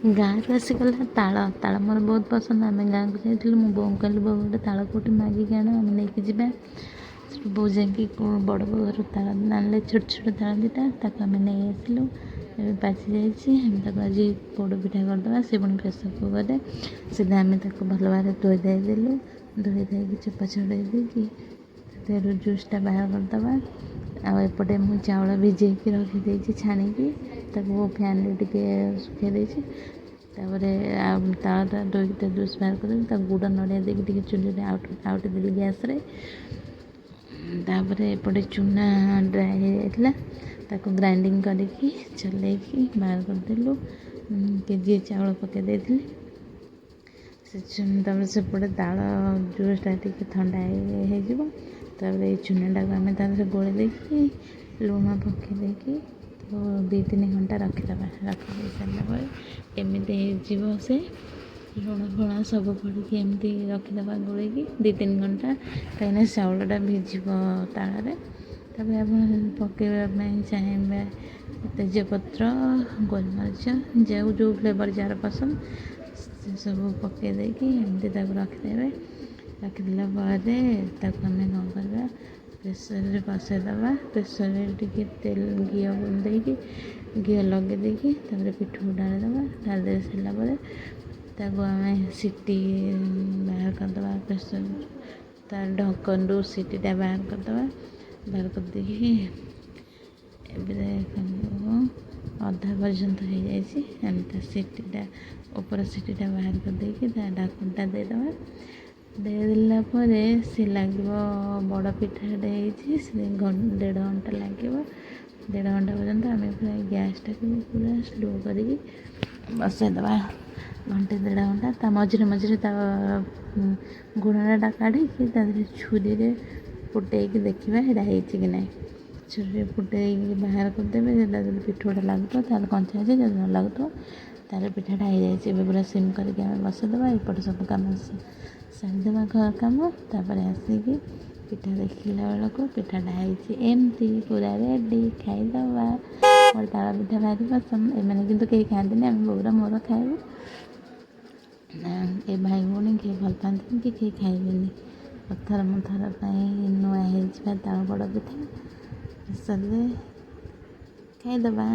ଗାଁରୁ ଆସିଗଲା ତାଳ ମୋର ବହୁତ ପସନ୍ଦ। ଆମେ ଗାଁକୁ ଯାଇଥିଲୁ, ମୁଁ ବୋଉଙ୍କୁ କହିଲି ବୋଉ ଗୋଟେ ତାଳ କେଉଁଠି ମାଗିକି ଆଣ, ଆମେ ନେଇକି ଯିବା। ସେଠୁ ବୋଉ ଯାଇକି ବଡ଼ ବୋଉ ଘରୁ ତାଳ ଆଣିଲେ, ଛୋଟ ଛୋଟ ତାଳ ଦୁଇଟା, ତାକୁ ଆମେ ନେଇ ଆସିଲୁ। ଏବେ ପାଚି ଯାଇଛି, ଆମେ ତାକୁ ଆଜି ପୋଡ଼ ପିଠା କରିଦେବା। ସେ ପୁଣି ପ୍ରେସର୍ କୁକର୍ରେ ସିଧା ଆମେ ତାକୁ ଭଲ ଭାବରେ ଧୋଇ ଦେଇଦେଲୁ। ଧୋଇ ଦେଇକି ଚୋପା ଛଡ଼େଇ ଦେଇକି ସେଥିରୁ ଜୁସ୍ଟା ବାହାର କରିଦେବା। ଆଉ ଏପଟେ ମୁଁ ଚାଉଳ ଭିଜେଇକି ରଖିଦେଇଛି ଛାଣିକି, ତାକୁ ଫ୍ୟାନ୍ରେ ଟିକେ ଶୁଖେଇ ଦେଇଛି। ତାପରେ ତାଳଟା ଧୋଇକି ତା ଜୁସ୍ ବାହାର କରିଦେଲି, ତାକୁ ଗୁଡ଼ ନଡ଼ିଆ ଦେଇକି ଟିକେ ଚୁଲିରେ ଆଉଟି ଦେଲି ଗ୍ୟାସ୍ରେ। ତାପରେ ଏପଟେ ଚୁନା ଡ୍ରାଏ ହେଇଯାଇଥିଲା, ତାକୁ ଗ୍ରାଇଣ୍ଡିଙ୍ଗ କରିକି ଚଲେଇକି ବାହାର କରିଦେଲୁ। କେଜିଏ ଚାଉଳ ପକାଇ ଦେଇଥିଲି। ତାପରେ ସେପଟେ ତାଳ ଜୁସ୍ଟା ଟିକେ ଥଣ୍ଡା ହେଇଯିବ। ତାପରେ ଏଇ ଚୁନାଟାକୁ ଆମେ ତା ଦେହରେ ଗୋଳେଇ ଦେଇକି ଲୁଣ ପକାଇ ଦେଇକି ତାକୁ 2-3 ଘଣ୍ଟା ରଖିଦେବା। ରଖିଦେଇ ସାରିଲା ପରେ ଏମିତି ହେଇଯିବ। ସେ ଲୁଣ ଫୁଣ ସବୁ ପଡ଼ିକି ଏମିତି ରଖିଦେବା ଗୋଳେଇକି 2-3 ଘଣ୍ଟା, କାହିଁକିନା ଚାଉଳଟା ଭିଜିବ ତାଳରେ। ତାପରେ ଆପଣ ପକାଇବା ପାଇଁ ଚାହିଁବେ ତେଜପତ୍ର, ଗୋଲମରିଚ, ଯେଉଁ ଫ୍ଲେଭର୍ ଯାହାର ପସନ୍ଦ ସେସବୁ ପକାଇ ଦେଇକି ଏମିତି ତାକୁ ରଖିଦେବେ। ରଖିଦେଲା ପରେ ତାକୁ ଆମେ କ'ଣ କରିବା, ପ୍ରେସର୍ରେ ବସାଇଦେବା। ପ୍ରେସର୍ରେ ଟିକେ ଘିଅ ଦେଇକି ଘିଅ ଲଗାଇ ଦେଇକି ତାପରେ ପିଠଉ ଢାଳିଦେବା। ଢାଳି ଦେଇ ସାରିଲା ପରେ ତାକୁ ଆମେ ସିଟି ବାହାର କରିଦେବା। ପ୍ରେସର୍ ତା ଢକ୍କନରୁ ସିଟିଟା ବାହାର କରିଦେବା। ବାହାର କରିଦେଇକି ଏବେ ଅଧା ପର୍ଯ୍ୟନ୍ତ ହେଇଯାଇଛି, ଆମେ ତା ସିଟିଟା ଉପର ସିଟିଟା ବାହାର କରିଦେଇକି ତା ଢାକଣଟା ଦେଇଦେବା। ଦେଇଦେଲା ପରେ ସେ ଲାଗିବ ବଡ଼ ପିଠାଟେ ହେଇଛି। ସେ 1.5 ଘଣ୍ଟା ଲାଗିବ। 1.5 ଘଣ୍ଟା ପର୍ଯ୍ୟନ୍ତ ଆମେ ପୁରା ଗ୍ୟାସ୍ଟାକୁ ପୁରା ସ୍ଲୋ କରିକି ବସାଇଦେବା। 1.5 ଘଣ୍ଟା। ତା ମଝିରେ ମଝିରେ ତା ଗୁଣଟା କାଢ଼ିକି ତା ଦେହରେ ଛୁରୀରେ ଫୁଟେଇକି ଦେଖିବା ସେଇଟା ହେଇଛି କି ନାହିଁ। ଛୁରୀରେ ଫୁଟେଇକି ବାହାର କରିଦେବେ। ସେଟା ଯଦି ପିଠଉଟା ଲାଗୁଥିବ ତାହେଲେ କଞ୍ଚା ଅଛି, ଯଦି ନ ଲାଗୁଥିବ ତାହେଲେ ପିଠାଟା ହେଇଯାଇଛି। ଏବେ ପୁରା ସିମ୍ କରିକି ଆମେ ବସାଇଦେବା। ଏପଟେ ସବୁ କାମ ସାରିଦେବା, ଘର କାମ। ତାପରେ ଆସିକି ପିଠା ଦେଖିଲା ବେଳକୁ ପିଠାଟା ହେଇଛି ଏମିତି ପୁରା ରେଡ଼ି, ଖାଇଦେବା। ମୋର ତାଳ ପିଠା ଭାରି ପସନ୍ଦ। ଏମାନେ କିନ୍ତୁ କେହି ଖାଆନ୍ତିନି, ଆମେ ବୋଉର ମୋର ଖାଇବୁ। ଏ ଭାଇ ଭଉଣୀ କେହି ଭଲ ପାଆନ୍ତିନି କି କେହି ଖାଇବେନି। ଥର ପାଇଁ ନୂଆ ହେଇଯିବା ତାଳ ପୋଡ଼ ପିଠା। ପ୍ରେସର୍ରେ ଖାଇଦେବା।